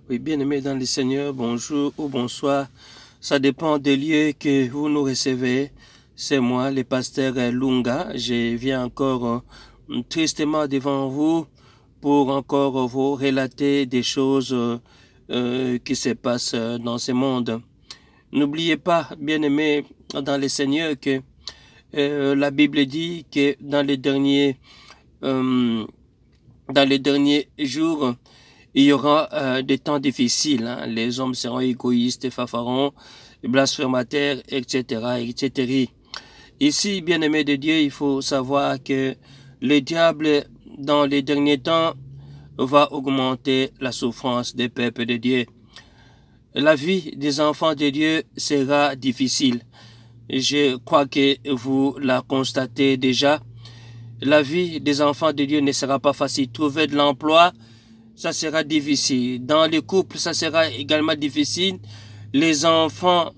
Oui, bien-aimés dans le Seigneur, bonjour ou bonsoir. Ça dépend des lieux que vous nous recevez. C'est moi, le pasteur Lunga. Je viens encore tristement devant vous pour encore vous relater des choses qui se passent dans ce monde. N'oubliez pas, bien-aimés dans le Seigneur, que la Bible dit que euh, dans les derniers jours, il y aura des temps difficiles. Hein. Les hommes seront égoïstes, fanfarons, blasphémateurs, etc., etc. Ici, bien-aimé de Dieu, il faut savoir que le diable, dans les derniers temps, va augmenter la souffrance des peuples de Dieu. La vie des enfants de Dieu sera difficile. Je crois que vous la constatez déjà. La vie des enfants de Dieu ne sera pas facile. Trouver de l'emploi, ça sera difficile. Dans les couples, ça sera également difficile. Les enfants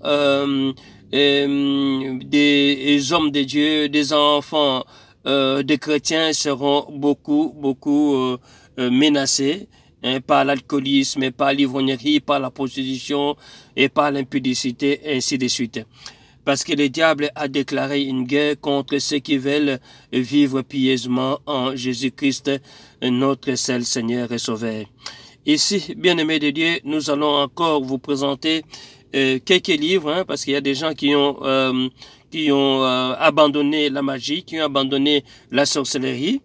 des hommes de Dieu, des enfants des chrétiens seront beaucoup menacés hein, par l'alcoolisme, par l'ivrognerie, par la prostitution et par l'impudicité, ainsi de suite. Parce que le diable a déclaré une guerre contre ceux qui veulent vivre pieusement en Jésus-Christ, notre seul Seigneur et Sauveur. Ici, bien-aimés de Dieu, nous allons encore vous présenter quelques livres, hein, parce qu'il y a des gens qui ont abandonné la magie, qui ont abandonné la sorcellerie,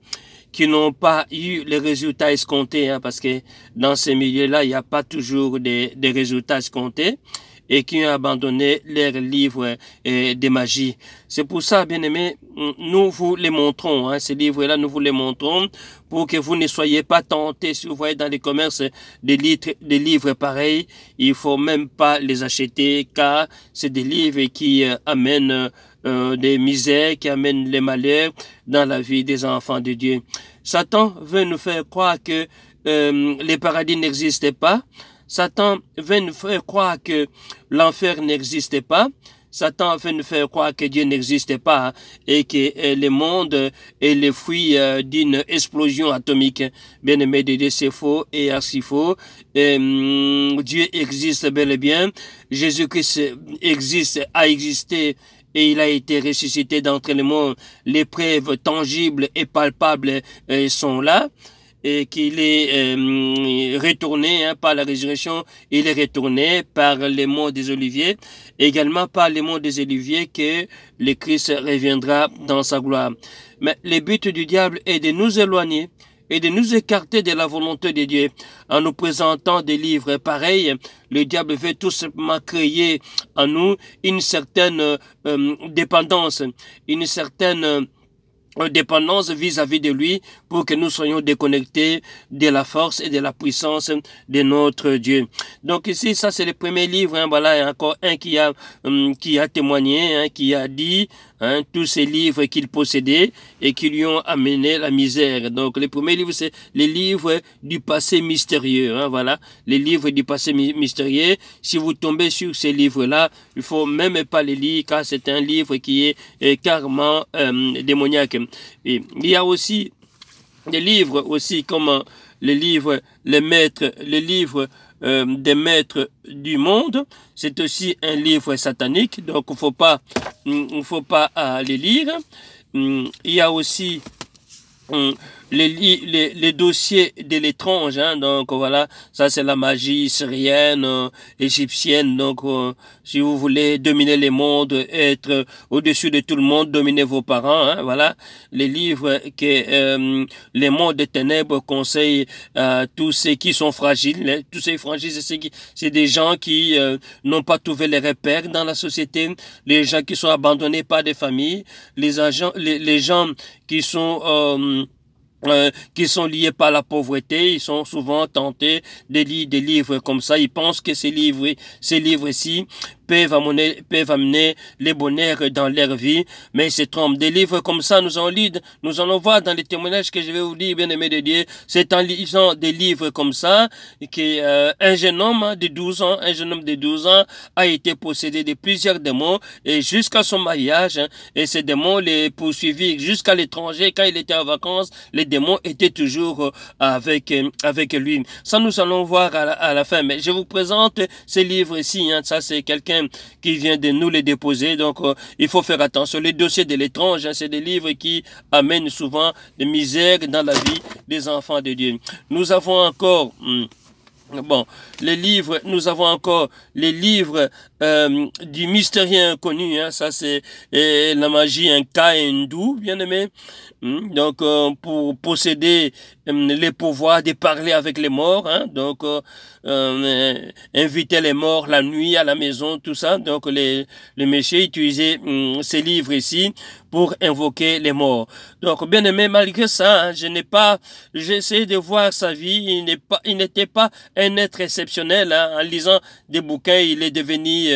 qui n'ont pas eu les résultats escomptés, hein, parce que dans ces milieux-là, il n'y a pas toujours des résultats escomptés, et qui ont abandonné leurs livres de magie. C'est pour ça, bien-aimés, nous vous les montrons, hein, ces livres-là, nous vous les montrons pour que vous ne soyez pas tentés. Si vous voyez dans les commerces des livres pareils, il faut même pas les acheter car c'est des livres qui amènent des misères, qui amènent les malheurs dans la vie des enfants de Dieu. Satan veut nous faire croire que les paradis n'existaient pas. Satan veut nous faire croire que l'enfer n'existait pas. Satan veut nous faire croire que Dieu n'existait pas hein, et que le monde est le fruit d'une explosion atomique. Bien aimé de Dieu, c'est faux et archi faux. Dieu existe bel et bien. Jésus-Christ existe, a existé et il a été ressuscité d'entre les morts. Les preuves tangibles et palpables sont là. Et qu'il est retourné hein, par la résurrection, il est retourné par les monts des Oliviers, également par les monts des Oliviers que le Christ reviendra dans sa gloire. Mais le but du diable est de nous éloigner et de nous écarter de la volonté de Dieu. En nous présentant des livres pareils, le diable veut tout simplement créer en nous une certaine dépendance, une certaine dépendance vis-à-vis de lui pour que nous soyons déconnectés de la force et de la puissance de notre Dieu. Donc ici, ça c'est le premier livre, hein, voilà, il y a encore un qui a témoigné, hein, qui a dit hein, tous ces livres qu'il possédait et qui lui ont amené la misère. Donc le premier livre, c'est les livres du passé mystérieux, hein, voilà, les livres du passé mystérieux. Si vous tombez sur ces livres-là, il faut même pas les lire car c'est un livre qui est carrément démoniaque. Et il y a aussi des livres aussi comme les livres les livres des maîtres du monde. C'est aussi un livre satanique, donc il faut pas les lire. Il y a aussi les dossiers de l'étrange, hein, donc voilà, ça c'est la magie syrienne, égyptienne, donc si vous voulez dominer les mondes, être au-dessus de tout le monde, dominer vos parents, hein, voilà, les livres que les mondes des ténèbres conseillent à tous ceux qui sont fragiles, hein, tous ces fragiles, c'est des gens qui n'ont pas trouvé les repères dans la société, les gens qui sont abandonnés par des familles, les gens qui sont liés par la pauvreté, ils sont souvent tentés de lire des livres comme ça. Ils pensent que ces livres-ci peuvent amener les bonheurs dans leur vie, mais ils se trompent. Des livres comme ça, nous allons voir dans les témoignages que je vais vous lire, bien aimé de Dieu, c'est en lisant des livres comme ça, un jeune homme de 12 ans, a été possédé de plusieurs démons, et jusqu'à son mariage, et ces démons les poursuivirent jusqu'à l'étranger. Quand il était en vacances, les démons étaient toujours avec lui. Ça, nous allons voir à la fin, mais je vous présente ces livres-ci, ça c'est quelqu'un qui vient de nous les déposer, donc il faut faire attention. Les dossiers de l'étrange, c'est des livres qui amènent souvent de misère dans la vie des enfants de Dieu. Nous avons encore... Bon, nous avons encore les livres du mystérieux inconnu, ça c'est la magie Inca hindoue, bien aimé. Donc, pour posséder les pouvoirs de parler avec les morts, donc inviter les morts la nuit à la maison, tout ça. Donc, les messieurs utilisaient ces livres ici pour invoquer les morts. Donc, bien aimé, malgré ça, j'ai essayé de voir sa vie. Il n'était pas un être exceptionnel. En lisant des bouquins, il est devenu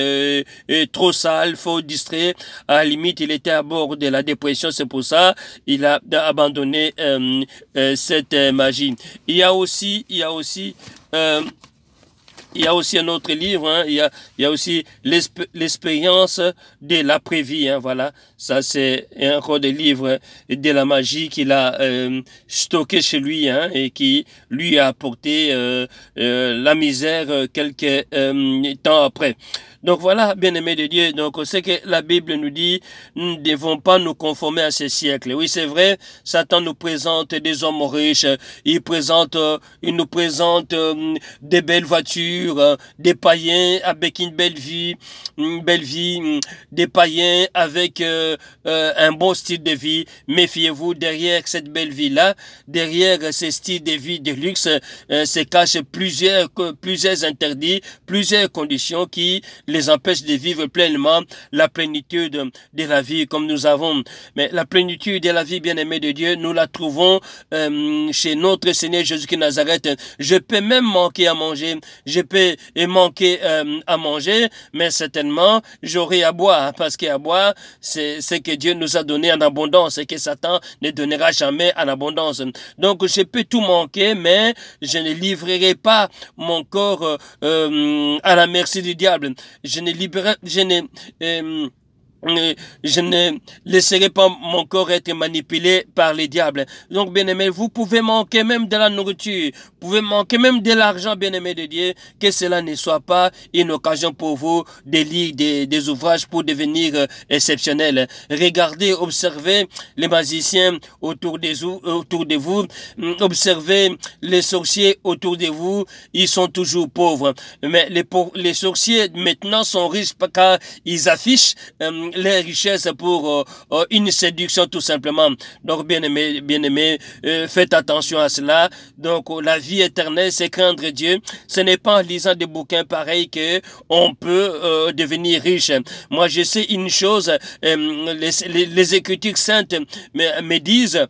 trop sale, faux, distrait. À la limite, il était à bord de la dépression. C'est pour ça il a abandonné cette magie. Il y a aussi un autre livre, il y a aussi l'expérience de l'après-vie, voilà. Ça, c'est encore des livres de la magie qu'il a stocké chez lui, et qui lui a apporté la misère quelques temps après. Donc voilà, bien-aimés de Dieu, donc c'est que la Bible nous dit, nous ne devons pas nous conformer à ce siècle. Oui, c'est vrai, Satan nous présente des hommes riches, il nous présente des belles voitures, des païens avec une belle vie, des païens avec un bon style de vie. Méfiez-vous, derrière cette belle vie-là, derrière ce style de vie de luxe, se cachent plusieurs interdits, plusieurs conditions qui les empêchent de vivre pleinement la plénitude de la vie comme nous avons. Mais la plénitude de la vie, bien-aimée de Dieu, nous la trouvons chez notre Seigneur Jésus-Christ Nazareth. Je peux même manquer à manger, je peux manquer à manger, mais certainement j'aurai à boire, parce qu'à boire, c'est ce que Dieu nous a donné en abondance et que Satan ne donnera jamais en abondance. Donc je peux tout manquer, mais je ne livrerai pas mon corps à la merci du diable. Je ne laisserai pas mon corps être manipulé par les diables. Donc, bien-aimés, vous pouvez manquer même de la nourriture, vous pouvez manquer même de l'argent, bien-aimés de Dieu, que cela ne soit pas une occasion pour vous de lire des ouvrages pour devenir exceptionnels. Regardez, observez les magiciens autour de vous, observez les sorciers autour de vous, ils sont toujours pauvres. Mais les sorciers maintenant sont riches car ils affichent les richesses pour une séduction tout simplement. Donc bien-aimés, faites attention à cela. Donc la vie éternelle, c'est craindre Dieu. Ce n'est pas en lisant des bouquins pareils que on peut devenir riche. Moi je sais une chose, les Écritures saintes me disent,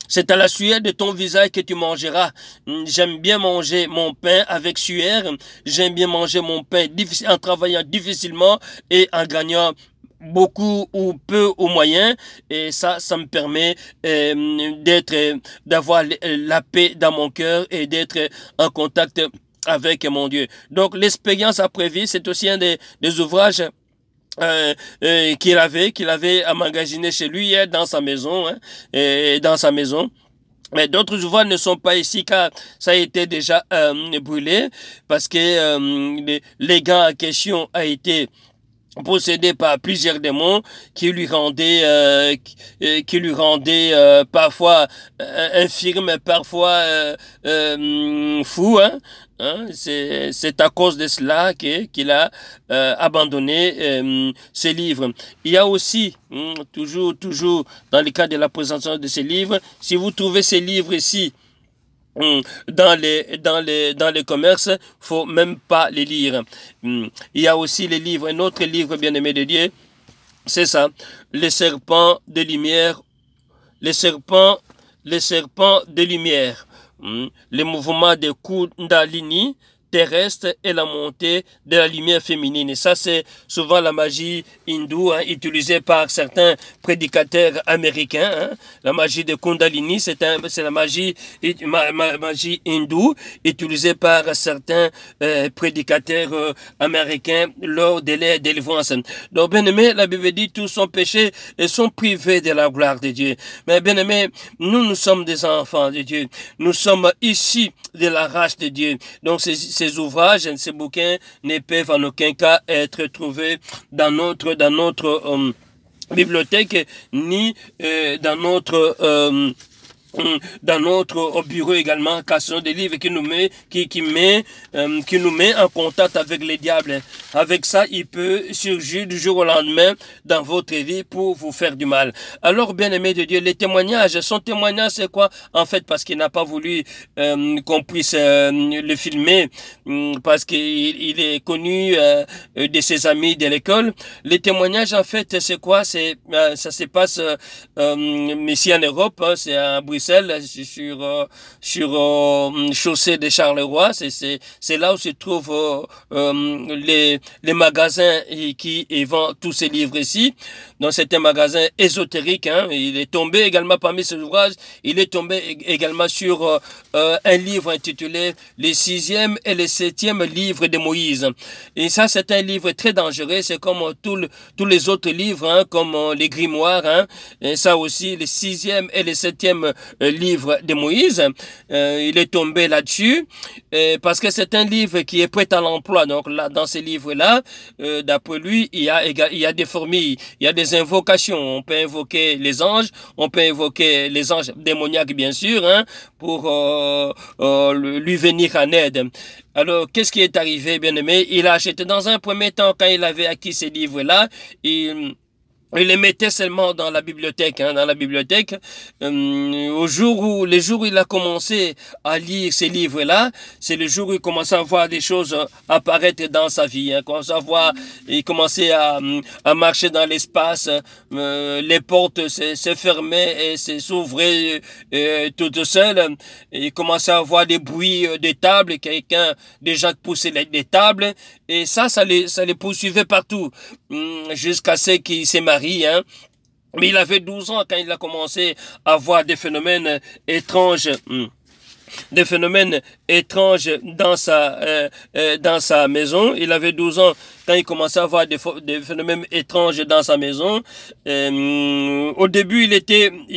c'est à la sueur de ton visage que tu mangeras. J'aime bien manger mon pain avec sueur. J'aime bien manger mon pain en travaillant difficilement et en gagnant beaucoup ou peu ou moyen, et ça me permet d'avoir la paix dans mon cœur et d'être en contact avec mon Dieu. Donc l'expérience après-vie, c'est aussi un des ouvrages qu'il avait emmagasiné chez lui, dans sa maison, Mais d'autres ouvrages ne sont pas ici car ça a été déjà brûlé, parce que les gars en question a été possédé par plusieurs démons qui lui rendaient parfois infirme, parfois fou, c'est à cause de cela qu'il a abandonné ses livres. Il y a aussi, toujours dans le cas de la présentation de ces livres, si vous trouvez ces livres ici dans les commerces, faut même pas les lire. Il y a aussi les livres, un autre livre bien-aimé de Dieu, c'est ça, les serpents de lumière, les serpents de lumière, les mouvements de Kundalini, terrestre et la montée de la lumière féminine. Et ça, c'est souvent la magie hindoue, hein, utilisée par certains prédicateurs américains. Hein. La magie de Kundalini, c'est la magie hindoue utilisée par certains prédicateurs américains lors de leur délivrance. Donc, bien aimé, la Bible dit tous sont péchés et sont privés de la gloire de Dieu. Mais bien aimé, nous sommes des enfants de Dieu. Nous sommes issus de la race de Dieu. Donc, ces ouvrages, ces bouquins ne peuvent en aucun cas être trouvés dans notre bibliothèque ni dans notre bureau également, car ce sont des livres qui nous met en contact avec les diables. Avec ça, il peut surgir du jour au lendemain dans votre vie pour vous faire du mal. Alors, bien-aimés de Dieu, les témoignages, son témoignage, c'est quoi? En fait, parce qu'il n'a pas voulu qu'on puisse le filmer, parce qu'il est connu de ses amis de l'école. Les témoignages, en fait, c'est quoi? Ça se passe ici en Europe, hein, c'est à Bruxelles, sur chaussée de Charleroi. C'est là où se trouvent les magasins qui vendent tous ces livres ici. Donc c'est un magasin ésotérique. Hein. Il est tombé également parmi ces ouvrages. Il est tombé également sur un livre intitulé Les 6e et les 7e livres de Moïse. Et ça, c'est un livre très dangereux. C'est comme tous les autres livres, hein, comme les grimoires. Hein. Et ça aussi, les 6e et les 7e livre de Moïse. Il est tombé là-dessus parce que c'est un livre qui est prêt à l'emploi. Donc là, dans ces livres-là, d'après lui, il y a des formules, il y a des invocations. On peut invoquer les anges, on peut invoquer les anges démoniaques, bien sûr, hein, pour lui venir en aide. Alors, qu'est-ce qui est arrivé, bien-aimé? Il a acheté dans un premier temps, quand il avait acquis ces livres-là, il les mettait seulement dans la bibliothèque, hein, dans la bibliothèque. Les jours où il a commencé à lire ces livres-là, c'est le jour où il commençait à voir des choses apparaître dans sa vie. Hein, il commençait à marcher dans l'espace, les portes se fermaient et s'ouvraient toutes seules. Il commençait à voir des bruits de tables, des gens qui poussaient des tables, et ça les poursuivait partout, jusqu'à ce qu'il s'est marié. Hein. Mais il avait 12 ans quand il a commencé à voir des phénomènes étranges. Des phénomènes étranges dans sa maison. Il avait 12 ans quand il commençait à voir des phénomènes étranges dans sa maison. Au début, il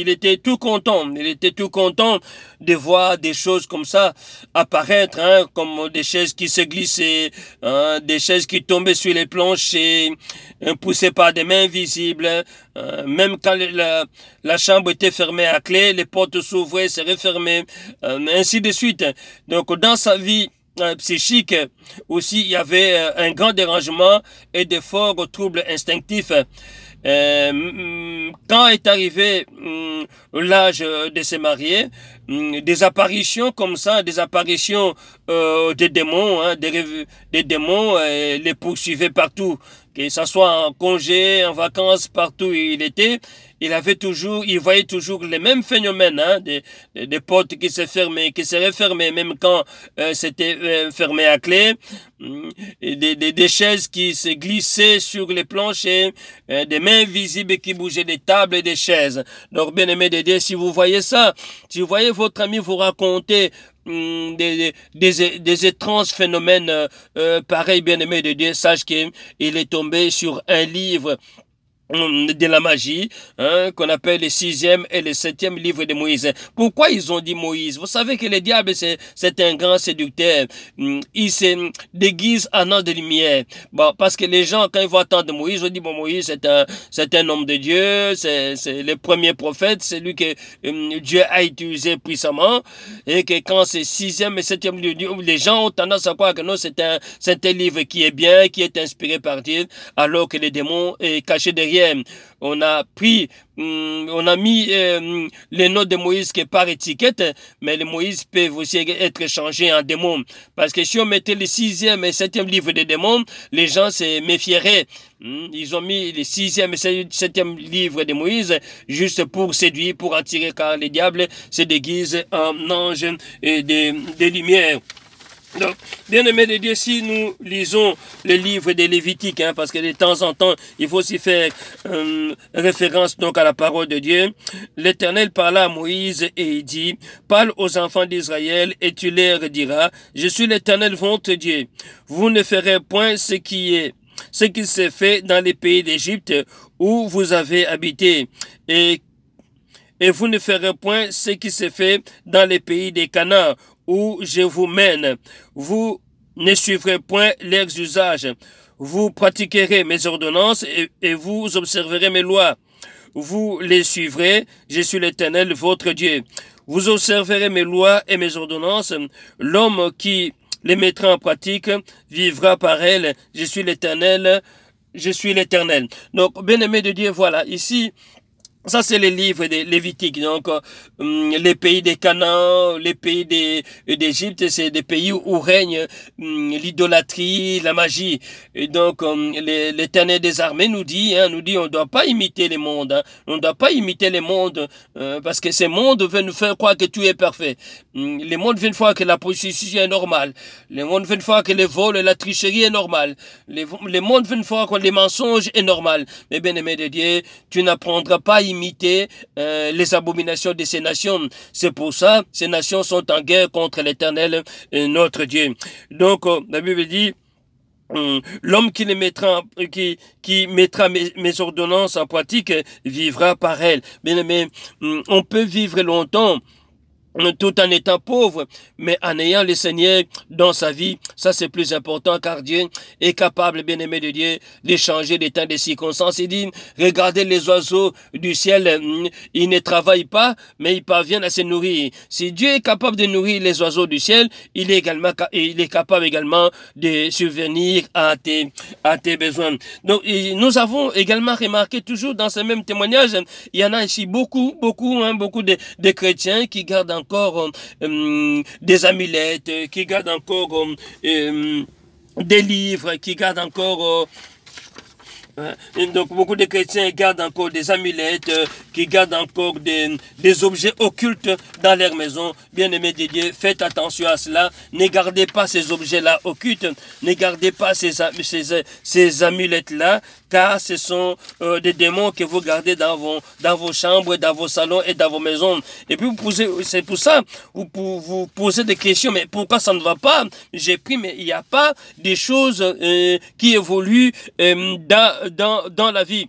était tout content. Il était tout content de voir des choses comme ça apparaître, hein, comme des chaises qui se glissaient, hein, des chaises qui tombaient sur les planchers, poussées par des mains visibles. Même quand la chambre était fermée à clé, les portes s'ouvraient, se refermaient, ainsi de suite. Donc, dans sa vie psychique aussi, il y avait un grand dérangement et de forts troubles instinctifs. Quand est arrivé l'âge de se marier, des apparitions comme ça, des apparitions des démons, hein, des démons les poursuivaient partout, que ce soit en congé, en vacances, partout où il était. Il voyait toujours les mêmes phénomènes, hein, des portes qui se fermaient, qui se refermaient, même quand c'était fermé à clé, et des chaises qui se glissaient sur les planchers, des mains visibles qui bougeaient des tables et des chaises. Donc, bien aimé de Dieu, si vous voyez ça, si vous voyez votre ami vous raconter des étranges phénomènes pareils, bien aimé de Dieu, sache qu'il est tombé sur un livre de la magie, hein, qu'on appelle les 6e et les 7e livres de Moïse. Pourquoi ils ont dit Moïse? Vous savez que le diable, c'est un grand séducteur. Il se déguise en ange de lumière. Bon, parce que les gens, quand ils vont attendre Moïse, ils disent, bon, Moïse, c'est un homme de Dieu, c'est le premier prophète, c'est lui que Dieu a utilisé puissamment, et que quand c'est 6e et 7e livre, les gens ont tendance à croire que non, c'est un livre qui est bien, qui est inspiré par Dieu, alors que les démons est caché derrière. On a mis les noms de Moïse qui est par étiquette, mais les Moïse peuvent aussi être changés en démons. Parce que si on mettait les 6e et 7e livres des démons, les gens se méfieraient. Ils ont mis les 6e et 7e livres de Moïse juste pour séduire, pour attirer, car les diables se déguisent en anges et des lumières. Donc, bien aimé de Dieu, si nous lisons le livre des Lévitiques, hein, parce que de temps en temps, il faut aussi faire référence donc à la parole de Dieu. L'Éternel parla à Moïse et il dit, parle aux enfants d'Israël et tu leur diras, je suis l'Éternel votre Dieu. Vous ne ferez point ce qui s'est fait dans les pays d'Égypte où vous avez habité et vous ne ferez point ce qui s'est fait dans les pays des Canaan où je vous mène. Vous ne suivrez point leurs usages. Vous pratiquerez mes ordonnances et vous observerez mes lois. Vous les suivrez, je suis l'Éternel, votre Dieu. Vous observerez mes lois et mes ordonnances. L'homme qui les mettra en pratique vivra par elles. Je suis l'Éternel, je suis l'Éternel. Donc, bien-aimé de Dieu, voilà, ici, ça, c'est les livres des Lévitiques. Donc, les pays des Canaan, les pays d'Égypte, c'est des pays où règne l'idolâtrie, la magie. Et donc, l'Éternel des armées nous dit, on ne doit pas imiter les mondes. Hein. On ne doit pas imiter les mondes parce que ces mondes veulent nous faire croire que tout est parfait. Les mondes veulent croire que la prostitution est normale. Les mondes veulent croire que les vols et la tricherie est normale. Les mondes veulent croire que les mensonges est normal. Mais bien aimé de Dieu, tu n'apprendras pas à imiter les abominations de ces nations. C'est pour ça, ces nations sont en guerre contre l'Éternel, notre Dieu. Donc, la Bible dit, l'homme qui mettra mes ordonnances en pratique vivra par elles. Bien aimé, on peut vivre longtemps tout en étant pauvre, mais en ayant le Seigneur dans sa vie, ça c'est plus important car Dieu est capable, bien-aimé de Dieu, de changer les temps des circonstances. Il dit, regardez les oiseaux du ciel, ils ne travaillent pas, mais ils parviennent à se nourrir. Si Dieu est capable de nourrir les oiseaux du ciel, il est capable également de subvenir à tes besoins. Donc, nous avons également remarqué toujours dans ce même témoignage, il y en a ici beaucoup de chrétiens qui gardent encore des amulettes, qui gardent encore des livres, qui gardent encore donc beaucoup de chrétiens gardent encore des amulettes, qui gardent encore des objets occultes dans leur maison. Bien-aimés de Dieu, faites attention à cela. Ne gardez pas ces objets-là occultes. Ne gardez pas ces amulettes-là, car ce sont des démons que vous gardez dans vos chambres, dans vos salons et dans vos maisons. Et puis c'est pour ça, vous posez des questions, mais pourquoi ça ne va pas? J'ai pris, mais il n'y a pas des choses qui évoluent dans la vie.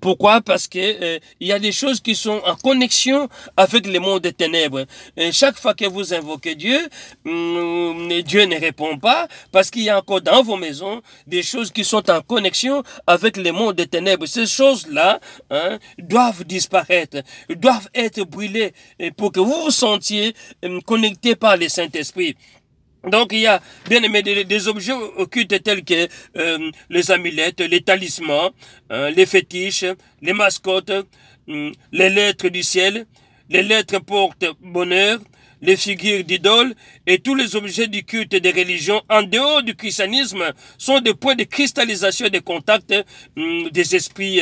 Pourquoi? Parce que il y a des choses qui sont en connexion avec le monde des ténèbres. Chaque fois que vous invoquez Dieu, Dieu ne répond pas parce qu'il y a encore dans vos maisons des choses qui sont en connexion avec le monde des ténèbres. Ces choses-là doivent disparaître, doivent être brûlées pour que vous vous sentiez connecté par le Saint-Esprit. Donc, il y a, bien aimé, des objets occultes tels que les amulettes, les talismans, les fétiches, les mascottes, les lettres du ciel, les lettres porte-bonheur, les figures d'idoles et tous les objets du culte des religions en dehors du christianisme sont des points de cristallisation des contacts des esprits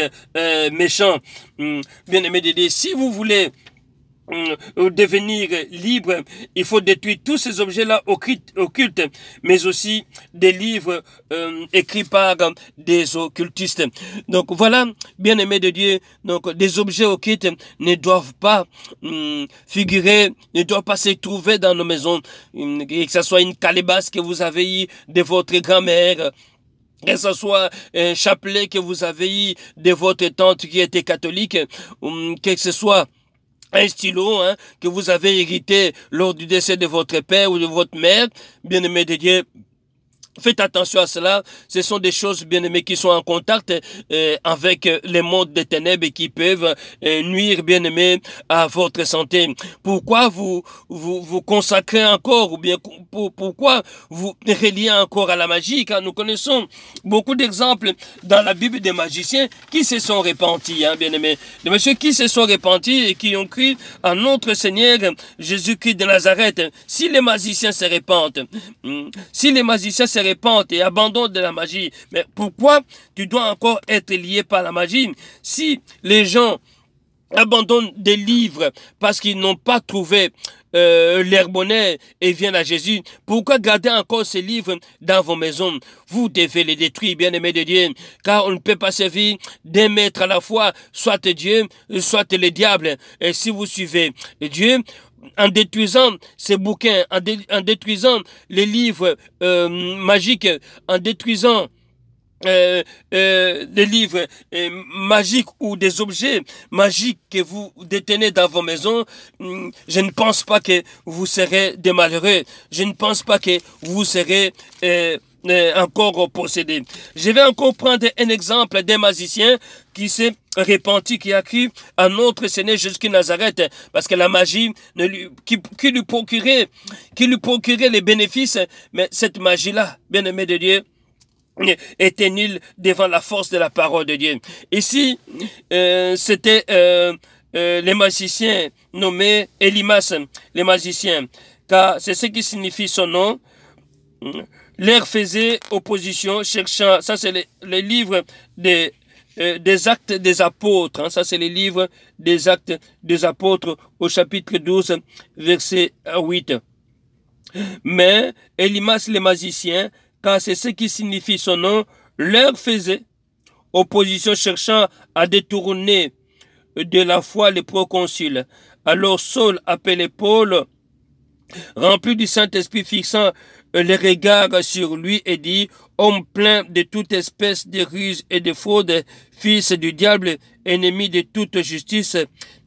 méchants. Bien aimé, si vous voulez devenir libre, il faut détruire tous ces objets-là occultes, mais aussi des livres écrits par des occultistes. Donc voilà, bien aimé de Dieu, donc des objets occultes ne doivent pas figurer, ne doivent pas se trouver dans nos maisons, que ce soit une calebasse que vous avez eue de votre grand-mère, que ce soit un chapelet que vous avez eu de votre tante qui était catholique, que ce soit un stylo que vous avez hérité lors du décès de votre père ou de votre mère, bien-aimé de Dieu. Faites attention à cela, ce sont des choses bien aimées qui sont en contact avec les mondes des ténèbres et qui peuvent nuire bien aimé à votre santé. Pourquoi vous consacrez encore ou bien pourquoi vous reliez encore à la magie? Car nous connaissons beaucoup d'exemples dans la Bible des magiciens qui se sont repentis, bien aimé. Des messieurs qui se sont repentis et qui ont cru en notre Seigneur Jésus-Christ de Nazareth. Si les magiciens se repentent, et abandonne de la magie. Mais pourquoi tu dois encore être lié par la magie? Si les gens abandonnent des livres parce qu'ils n'ont pas trouvé leur bonheur et viennent à Jésus. Pourquoi garder encore ces livres dans vos maisons? Vous devez les détruire, bien-aimés de Dieu, car on ne peut pas servir d'un maître à la fois, soit Dieu, soit le diable. Et si vous suivez Dieu, en détruisant ces bouquins, en détruisant les livres magiques, en détruisant des livres magiques ou des objets magiques que vous détenez dans vos maisons, je ne pense pas que vous serez des malheureux. Je ne pense pas que vous serez encore possédés. Je vais encore prendre un exemple d'un magicien qui s'est repenti, qui a cru à notre Seigneur Jésus-Christ Nazareth, parce que la magie qui lui procurait les bénéfices, mais cette magie-là, bien-aimé de Dieu, était nul devant la force de la parole de Dieu. Ici, c'était les magiciens nommés Elimas, les magiciens, car c'est ce qui signifie son nom, leur faisait opposition, cherchant, ça c'est les livres des actes des apôtres, hein, ça c'est les livres des actes des apôtres au chapitre 12, verset 8. Mais Elimas les magiciens, car c'est ce qui signifie son nom, leur faisait opposition cherchant à détourner de la foi les proconsuls. Alors Saul appelait Paul, rempli du Saint-Esprit, fixant les regards sur lui et dit, homme plein de toute espèce de ruse et de fraude, fils du diable, ennemi de toute justice,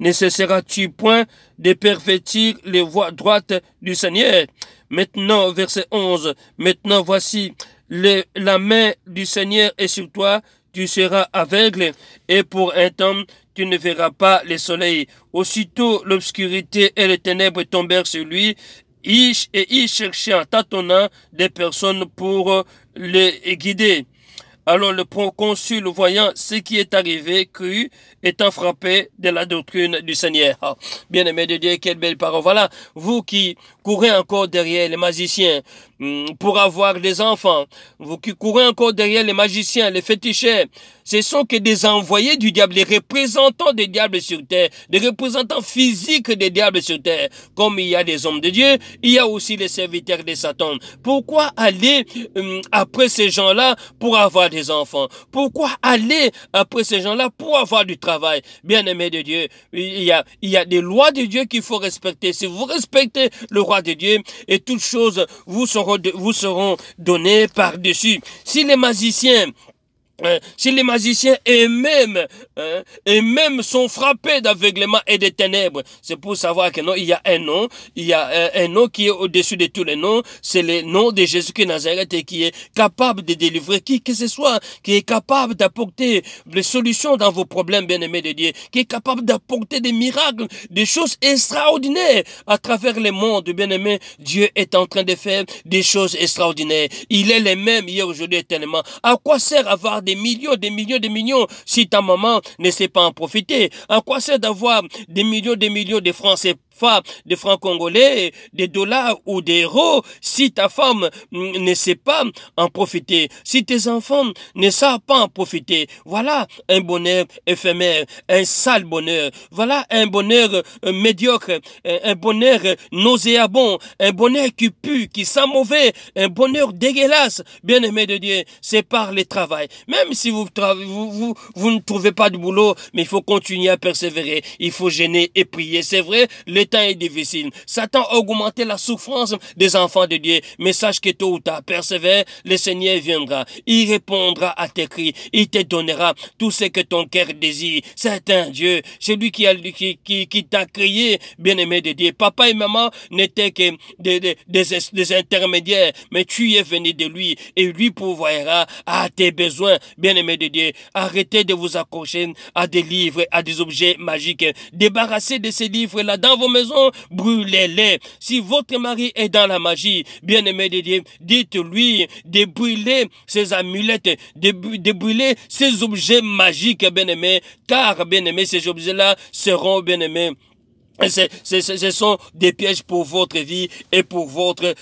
ne cesseras-tu point de pervertir les voies droites du Seigneur? Maintenant, verset 11, maintenant voici, la main du Seigneur est sur toi, tu seras aveugle, et pour un temps, tu ne verras pas le soleil. Aussitôt, l'obscurité et les ténèbres tombèrent sur lui, et il cherchait en tâtonnant des personnes pour les guider. Alors le proconsul, voyant ce qui est arrivé, crut, étant frappé de la doctrine du Seigneur. Oh, bien-aimé de Dieu, quelle belle parole. Voilà, vous qui courez encore derrière les magiciens pour avoir des enfants, vous qui courez encore derrière les magiciens, les féticheurs, ce sont que des envoyés du diable, des représentants des diables sur terre, des représentants physiques des diables sur terre. Comme il y a des hommes de Dieu, il y a aussi les serviteurs de Satan. Pourquoi aller après ces gens-là pour avoir des enfants? Pourquoi aller après ces gens-là pour avoir du travail? Bien-aimé de Dieu, il y a des lois de Dieu qu'il faut respecter. Si vous respectez le roi de Dieu, et toutes choses vous seront données par-dessus. Si les magiciens eux-mêmes sont frappés d'aveuglement et de ténèbres, c'est pour savoir que non, il y a un nom qui est au-dessus de tous les noms, c'est le nom de Jésus-Christ Nazareth, et qui est capable de délivrer qui que ce soit, qui est capable d'apporter des solutions dans vos problèmes, bien-aimés de Dieu, qui est capable d'apporter des miracles, des choses extraordinaires à travers le monde, bien-aimé. Dieu est en train de faire des choses extraordinaires. Il est le même hier, aujourd'hui, éternellement. À quoi sert avoir des millions si ta maman ne sait pas en profiter? À quoi sert d'avoir des millions de francs CFA, des francs congolais, des dollars ou des euros si ta femme ne sait pas en profiter, si tes enfants ne savent pas en profiter? Voilà un bonheur éphémère, un sale bonheur. Voilà un bonheur médiocre, un bonheur nauséabond, un bonheur qui pue, qui sent mauvais, un bonheur dégueulasse. Bien-aimé de Dieu, c'est par le travail. Même si vous ne trouvez pas de boulot, mais il faut continuer à persévérer. Il faut gêner et prier. C'est vrai, le temps est difficile. Satan a augmenté la souffrance des enfants de Dieu. Mais sache que tôt ou tard, persévère, le Seigneur viendra. Il répondra à tes cris. Il te donnera tout ce que ton cœur désire. C'est un Dieu. C'est lui qui t'a créé, bien-aimé de Dieu. Papa et maman n'étaient que des intermédiaires, mais tu es venu de lui, et lui pourvoira à tes besoins, bien-aimé de Dieu. Arrêtez de vous accrocher à des livres, à des objets magiques. Débarrassez de ces livres-là dans vos maisons, brûlez-les. Si votre mari est dans la magie, bien-aimé de Dieu, dites-lui de brûler ces amulettes, de brûler ces objets magiques, bien-aimé, car, bien-aimé, ces objets-là seront, bien-aimé, Ce sont des pièges pour votre vie et pour votre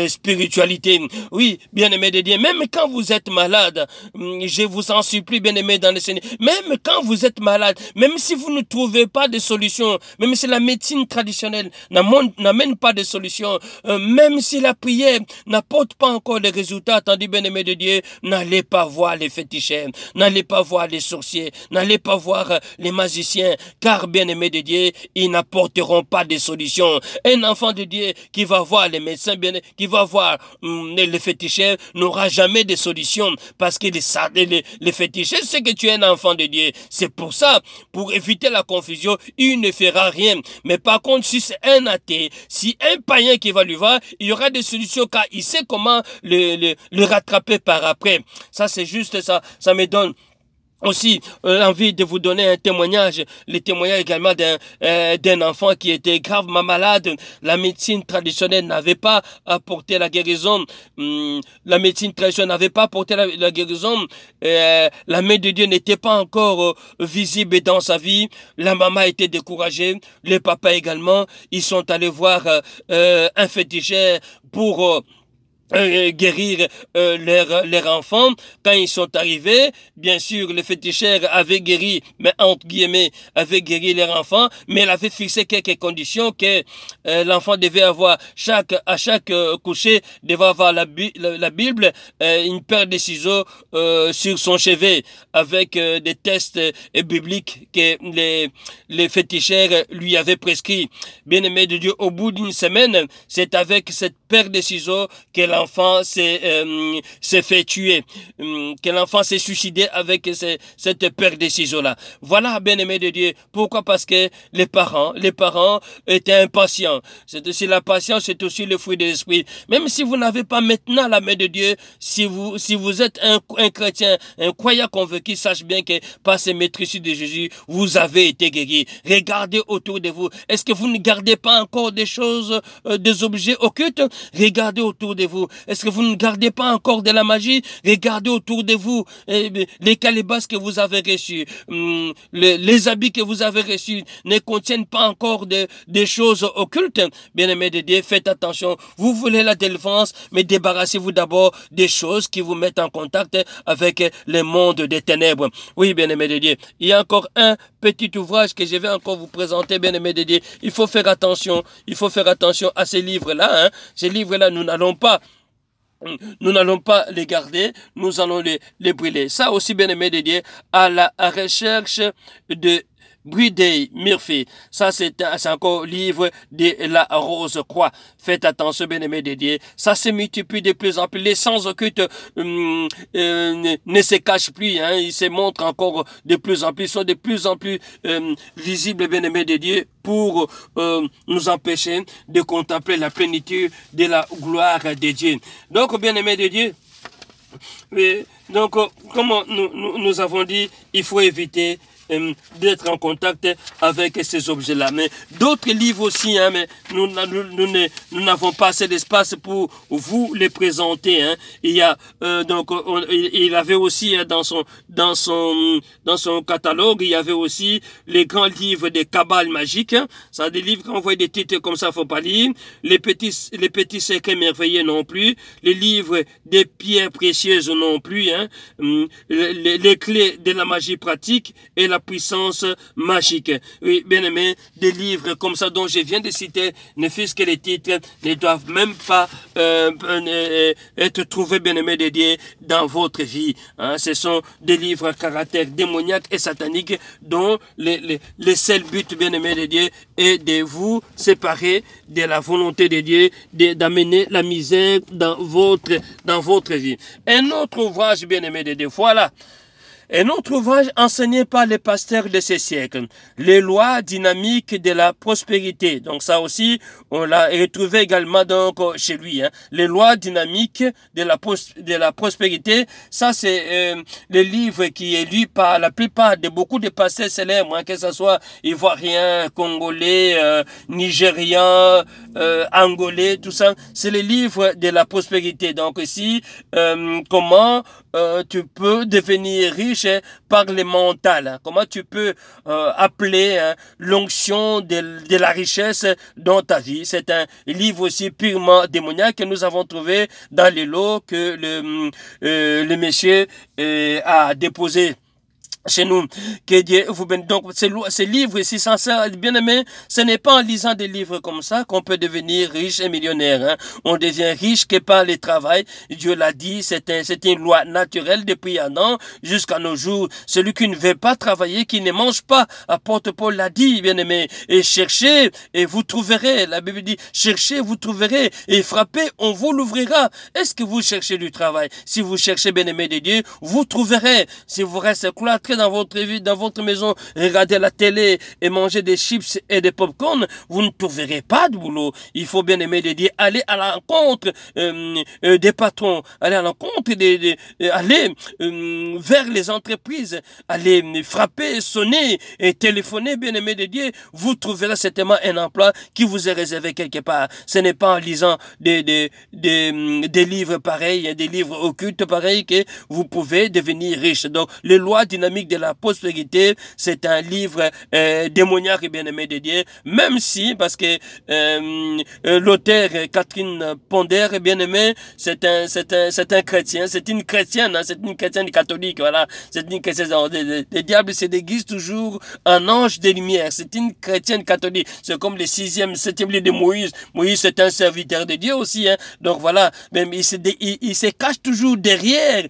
spiritualité. Oui, bien-aimé de Dieu, même quand vous êtes malade, je vous en supplie, bien-aimé dans le Seigneur, même quand vous êtes malade, même si vous ne trouvez pas de solution, même si la médecine traditionnelle n'amène pas de solution, même si la prière n'apporte pas encore de résultats, tandis, bien-aimé de Dieu, n'allez pas voir les féticheurs, n'allez pas voir les sorciers, n'allez pas voir les magiciens, car, bien-aimé de Dieu, ils n'apporteront pas de solutions. Un enfant de Dieu qui va voir les médecins, qui va voir les féticheurs, n'aura jamais de solution, parce que les féticheurs, c'est que tu es un enfant de Dieu. C'est pour ça, pour éviter la confusion, il ne fera rien. Mais par contre, si c'est un athée, si un païen qui va lui voir, il y aura des solutions, car il sait comment le rattraper par après. Ça, c'est juste ça. Ça me donne aussi envie de vous donner un témoignage, le témoignage également d'un enfant qui était gravement malade. La médecine traditionnelle n'avait pas apporté la guérison. La médecine traditionnelle n'avait pas apporté la guérison. La main de Dieu n'était pas encore visible dans sa vie. La maman était découragée, le papa également. Ils sont allés voir un féticheur pour guérir leurs enfants. Quand ils sont arrivés, bien sûr, le féticheur avait guéri, mais entre guillemets, avait guéri leurs enfants, mais il avait fixé quelques conditions que l'enfant devait avoir à chaque coucher, devait avoir la Bible, une paire de ciseaux sur son chevet, avec des tests bibliques que les féticheurs lui avaient prescrits. Bien-aimé de Dieu, au bout d'une semaine, c'est avec cette paire de ciseaux que l'enfant s'est fait tuer, que l'enfant s'est suicidé avec cette paire de ciseaux-là. Voilà, bien-aimé de Dieu. Pourquoi? Parce que les parents étaient impatients. C'est aussi la patience, c'est aussi le fruit de l'esprit. Même si vous n'avez pas maintenant la main de Dieu, si vous êtes un chrétien, un croyant convaincu, sache bien que par ces maîtrises de Jésus, vous avez été guéri. Regardez autour de vous. Est-ce que vous ne gardez pas encore des choses, des objets occultes? Regardez autour de vous. Est-ce que vous ne gardez pas encore de la magie? Regardez autour de vous. Les calebasses que vous avez reçues, les habits que vous avez reçus ne contiennent pas encore des choses occultes. Bien-aimés de Dieu, faites attention. Vous voulez la délivrance, mais débarrassez-vous d'abord des choses qui vous mettent en contact avec le monde des ténèbres. Oui, bien-aimés de Dieu. Il y a encore un petit ouvrage que je vais encore vous présenter, bien-aimés de Dieu. Il faut faire attention. Il faut faire attention à ces livres-là. Ces livres-là, nous n'allons pas les garder, nous allons les brûler. Ça aussi, bien-aimé de Dieu, à la recherche de Bridey Murphy. Ça, c'est encore livre de la Rose Croix. Faites attention, bien-aimés de Dieu. Ça se multiplie de plus en plus. Les sens occultes ne se cachent plus. Ils se montrent encore de plus en plus. Ils sont de plus en plus visibles, bien-aimés de Dieu, pour nous empêcher de contempler la plénitude de la gloire de Dieu. Donc, bien-aimés de Dieu, comme nous avons dit, il faut éviter d'être en contact avec ces objets-là. Mais d'autres livres aussi, mais nous n'avons pas assez d'espace pour vous les présenter. Il y a il avait aussi dans son catalogue, il y avait aussi les grands livres des Kabbales magiques. Ça, des livres qu'on voit des titres comme ça, faut pas lire. Les petits secrets merveilleux non plus. Les livres des pierres précieuses non plus. Les clés de la magie pratique et la puissance magique. Oui, bien aimé, des livres comme ça dont je viens de citer, ne fût-ce que les titres, ne doivent même pas être trouvés, bien aimé de Dieu, dans votre vie. Ce sont des livres à caractère démoniaque et satanique dont le seul but, bien aimé de Dieu, est de vous séparer de la volonté de Dieu, d'amener la misère dans votre vie. Un autre ouvrage, bien aimé de Dieu, voilà. Un autre ouvrage enseigné par les pasteurs de ces siècles, les lois dynamiques de la prospérité. Donc ça aussi, on l'a retrouvé également donc chez lui. Les lois dynamiques de la prospérité, ça c'est le livre qui est lu par la plupart de beaucoup de pasteurs célèbres, que ce soit ivoiriens, congolais, nigérians, angolais, tout ça. C'est les livres de la prospérité. Donc ici, comment tu peux devenir riche par le mental. Hein. Comment tu peux appeler hein, l'onction de la richesse dans ta vie. C'est un livre aussi purement démoniaque que nous avons trouvé dans les lots que le monsieur a déposé chez nous. Que Dieu vous bénisse. Donc, ces livres ici, sincères, bien aimés, ce n'est pas en lisant des livres comme ça qu'on peut devenir riche et millionnaire. Hein. On devient riche que par le travail. Dieu l'a dit, c'est une loi naturelle depuis Adam jusqu'à nos jours. Celui qui ne veut pas travailler, qui ne mange pas, apôtre Paul l'a dit, bien aimé. Et cherchez et vous trouverez. La Bible dit, cherchez, vous trouverez. Et frappez, on vous l'ouvrira. Est-ce que vous cherchez du travail? Si vous cherchez, bien aimé de Dieu, vous trouverez. Si vous restez cloîtré dans votre vie, dans votre maison, regarder la télé et manger des chips et des popcorn, vous ne trouverez pas de boulot. Il faut bien aimer de dire, aller à la rencontre des patrons, aller à la rencontre aller vers les entreprises, aller frapper, sonner et téléphoner, bien aimé de Dieu, vous trouverez certainement un emploi qui vous est réservé quelque part. Ce n'est pas en lisant des livres pareils, des livres occultes pareils que vous pouvez devenir riche. Donc, les lois dynamiques de la prospérité, c'est un livre démoniaque et bien-aimé de Dieu, même si, parce que l'auteur Catherine Ponder, bien-aimé, c'est un chrétien, c'est une chrétienne, hein, c'est une chrétienne catholique, voilà, c'est une chrétienne, le diable se déguise toujours en ange de lumière, c'est une chrétienne catholique, c'est comme le 6e, 7e livre de Moïse, Moïse c'est un serviteur de Dieu aussi, hein, donc voilà, même il se cache toujours derrière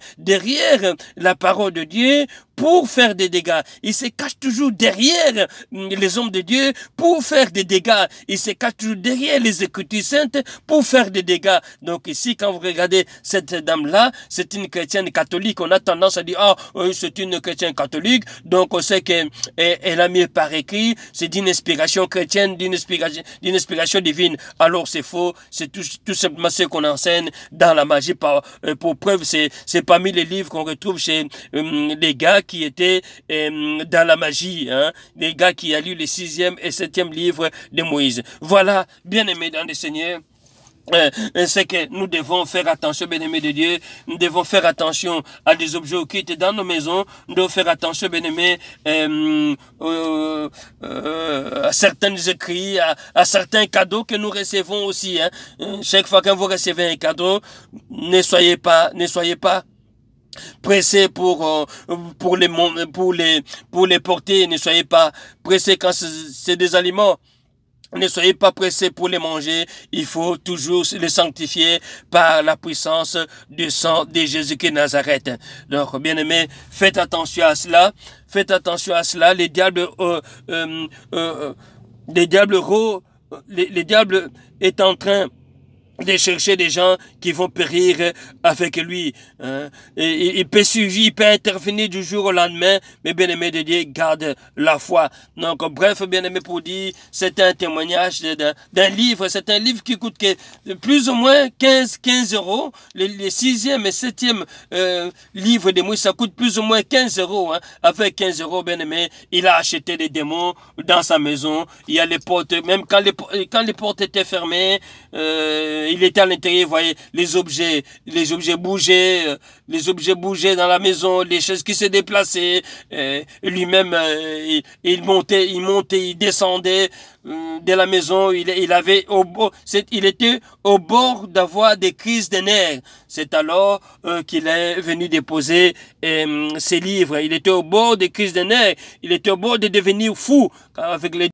la parole de Dieu, pour faire des dégâts. Il se cache toujours derrière les hommes de Dieu pour faire des dégâts. Il se cache toujours derrière les Écritures saintes pour faire des dégâts. Donc ici, quand vous regardez cette dame-là, c'est une chrétienne catholique. On a tendance à dire, ah, oui, c'est une chrétienne catholique. Donc on sait qu'elle a mis par écrit, c'est d'une inspiration chrétienne, d'une inspiration divine. Alors c'est faux. C'est tout simplement ce qu'on enseigne dans la magie. Pour preuve, c'est parmi les livres qu'on retrouve chez les gars qui étaient dans la magie, hein, les gars qui a lu les 6e et 7e livres de Moïse. Voilà, bien aimés dans le Seigneur. C'est que nous devons faire attention, bien-aimés de Dieu, nous devons faire attention à des objets occultes dans nos maisons, nous devons faire attention, bien-aimés, à certains écrits, à certains cadeaux que nous recevons aussi. Hein. Chaque fois que vous recevez un cadeau, ne soyez pas pressé pour les porter, ne soyez pas pressé quand c'est des aliments. Ne soyez pas pressés pour les manger, il faut toujours les sanctifier par la puissance du sang de Jésus-Christ Nazareth. Donc, bien aimé, faites attention à cela, les diables est en train de chercher des gens qui vont périr avec lui. Hein. Il peut suivre, il peut intervenir du jour au lendemain, mais bien aimé de Dieu, garde la foi. Donc, bref, bien aimé pour dire, c'est un témoignage d'un livre, c'est un livre qui coûte plus ou moins 15 euros. Les 6e et 7e livres de Moïse, ça coûte plus ou moins 15 euros. Hein. Avec 15 euros, bien aimé, il a acheté des démons dans sa maison. Il y a les portes, même quand les portes étaient fermées, il était à l'intérieur, vous voyez, les objets bougeaient dans la maison, les choses qui se déplaçaient. Lui-même, il montait, il descendait de la maison. Il était au bord d'avoir des crises de nerfs. C'est alors qu'il est venu déposer ses livres. Il était au bord des crises de nerfs. Il était au bord de devenir fou avec les